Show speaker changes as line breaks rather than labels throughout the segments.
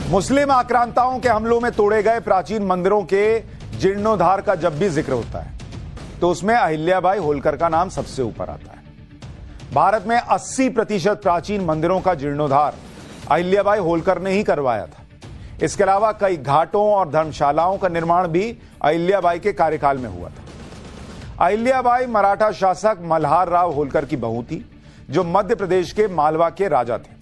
मुस्लिम आक्रांताओं के हमलों में तोड़े गए प्राचीन मंदिरों के जीर्णोद्धार का जब भी जिक्र होता है तो उसमें अहिल्याबाई होलकर का नाम सबसे ऊपर आता है। भारत में 80% प्राचीन मंदिरों का जीर्णोद्धार अहिल्याबाई होलकर ने ही करवाया था। इसके अलावा कई घाटों और धर्मशालाओं का निर्माण भी अहिल्याबाई के कार्यकाल में हुआ था। अहिल्याबाई मराठा शासक मल्हार राव होलकर की बहू थी, जो मध्य प्रदेश के मालवा के राजा थे।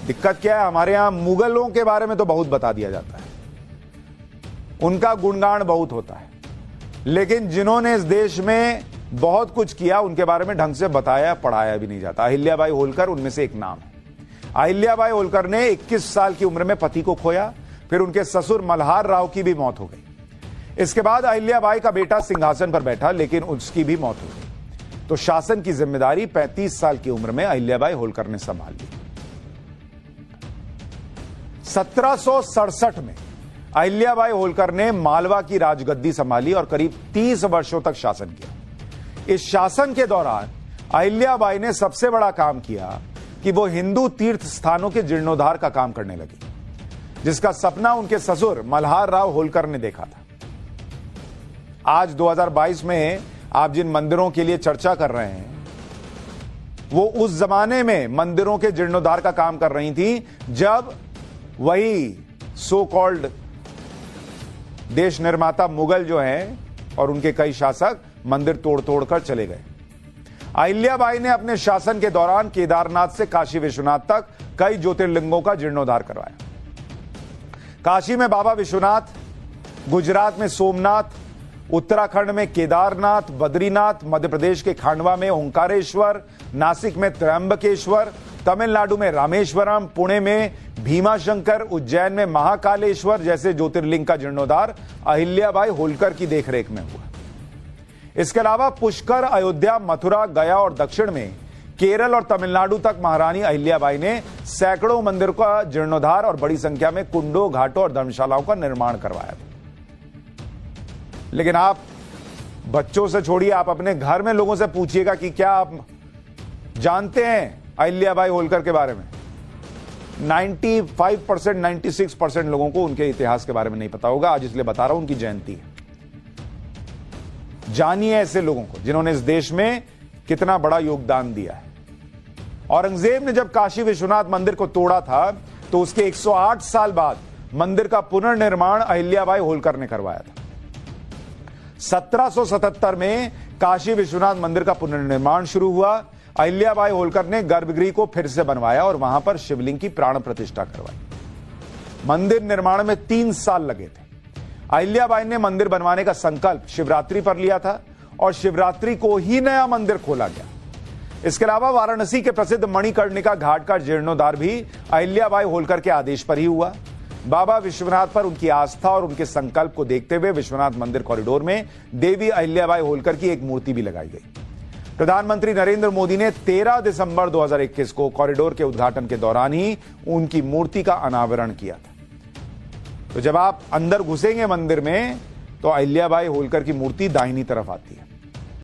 दिक्कत क्या है, हमारे यहां मुगलों के बारे में तो बहुत बता दिया जाता है, उनका गुणगान बहुत होता है, लेकिन जिन्होंने इस देश में बहुत कुछ किया उनके बारे में ढंग से बताया पढ़ाया भी नहीं जाता। अहिल्याबाई होलकर उनमें से एक नाम है। अहिल्याबाई होलकर ने 21 साल की उम्र में पति को खोया, फिर उनके ससुर मल्हार राव की भी मौत हो गई। इसके बाद अहिल्याबाई का बेटा सिंहासन पर बैठा, लेकिन उसकी भी मौत हो गई। तो शासन की जिम्मेदारी 35 साल की उम्र में अहिल्याबाई होलकर ने संभाल ली। 1767 में अहिल्याबाई होलकर ने मालवा की राजगद्दी संभाली और करीब 30 वर्षों तक शासन किया। इस शासन के दौरान अहिल्याबाई ने सबसे बड़ा काम किया कि वो हिंदू तीर्थ स्थानों के जीर्णोद्धार का काम करने लगी, जिसका सपना उनके ससुर मल्हार राव होलकर ने देखा था। आज 2022 में आप जिन मंदिरों के लिए चर्चा कर रहे हैं, वो उस जमाने में मंदिरों के जीर्णोद्धार का काम कर रही थी, जब वही सो कॉल्ड देश निर्माता मुगल जो हैं और उनके कई शासक मंदिर तोड़ तोड़ कर चले गए। अहिल्याबाई ने अपने शासन के दौरान केदारनाथ से काशी विश्वनाथ तक कई ज्योतिर्लिंगों का जीर्णोद्धार करवाया। काशी में बाबा विश्वनाथ, गुजरात में सोमनाथ, उत्तराखंड में केदारनाथ, बद्रीनाथ, मध्य प्रदेश के खांडवा में ओंकारेश्वर, नासिक में त्र्यंबकेश्वर, तमिलनाडु में रामेश्वरम, पुणे में भीमाशंकर, उज्जैन में महाकालेश्वर जैसे ज्योतिर्लिंग का जीर्णोद्धार अहिल्याबाई होलकर की देखरेख में हुआ। इसके अलावा पुष्कर, अयोध्या, मथुरा, गया और दक्षिण में केरल और तमिलनाडु तक महारानी अहिल्याबाई ने सैकड़ों मंदिरों का जीर्णोद्धार और बड़ी संख्या में कुंडों, घाटों और धर्मशालाओं का निर्माण करवाया था। लेकिन आप बच्चों से छोड़िए, आप अपने घर में लोगों से पूछिएगा कि क्या आप जानते हैं अहिल्याबाई होलकर के बारे में। 95%, 96% लोगों को उनके इतिहास के बारे में नहीं पता होगा। आज इसलिए बता रहा हूं, उनकी जयंती है। जानिए ऐसे लोगों को जिन्होंने इस देश में कितना बड़ा योगदान दिया है। औरंगजेब ने जब काशी विश्वनाथ मंदिर को तोड़ा था तो उसके 108 साल बाद मंदिर का पुनर्निर्माण अहिल्याबाई होलकर ने करवाया था। 1777 में काशी विश्वनाथ मंदिर का पुनर्निर्माण शुरू हुआ। अहिल्याबाई होलकर ने गर्भगृह को फिर से बनवाया और वहां पर शिवलिंग की प्राण प्रतिष्ठा करवाई। मंदिर निर्माण में 3 साल लगे थे। अहिल्याबाई ने मंदिर बनवाने का संकल्प शिवरात्रि पर लिया था और शिवरात्रि को ही नया मंदिर खोला गया। इसके अलावा वाराणसी के प्रसिद्ध मणिकर्णिका घाट का जीर्णोद्धार भी अहिल्याबाई होलकर के आदेश पर ही हुआ। बाबा विश्वनाथ पर उनकी आस्था और उनके संकल्प को देखते हुए विश्वनाथ मंदिर कॉरिडोर में देवी अहिल्याबाई होलकर की एक मूर्ति भी लगाई गई। प्रधानमंत्री नरेंद्र मोदी ने 13 दिसंबर 2021 को कॉरिडोर के उद्घाटन के दौरान ही उनकी मूर्ति का अनावरण किया था। तो जब आप अंदर घुसेंगे मंदिर में तो अहिल्याबाई होलकर की मूर्ति दाहिनी तरफ आती है।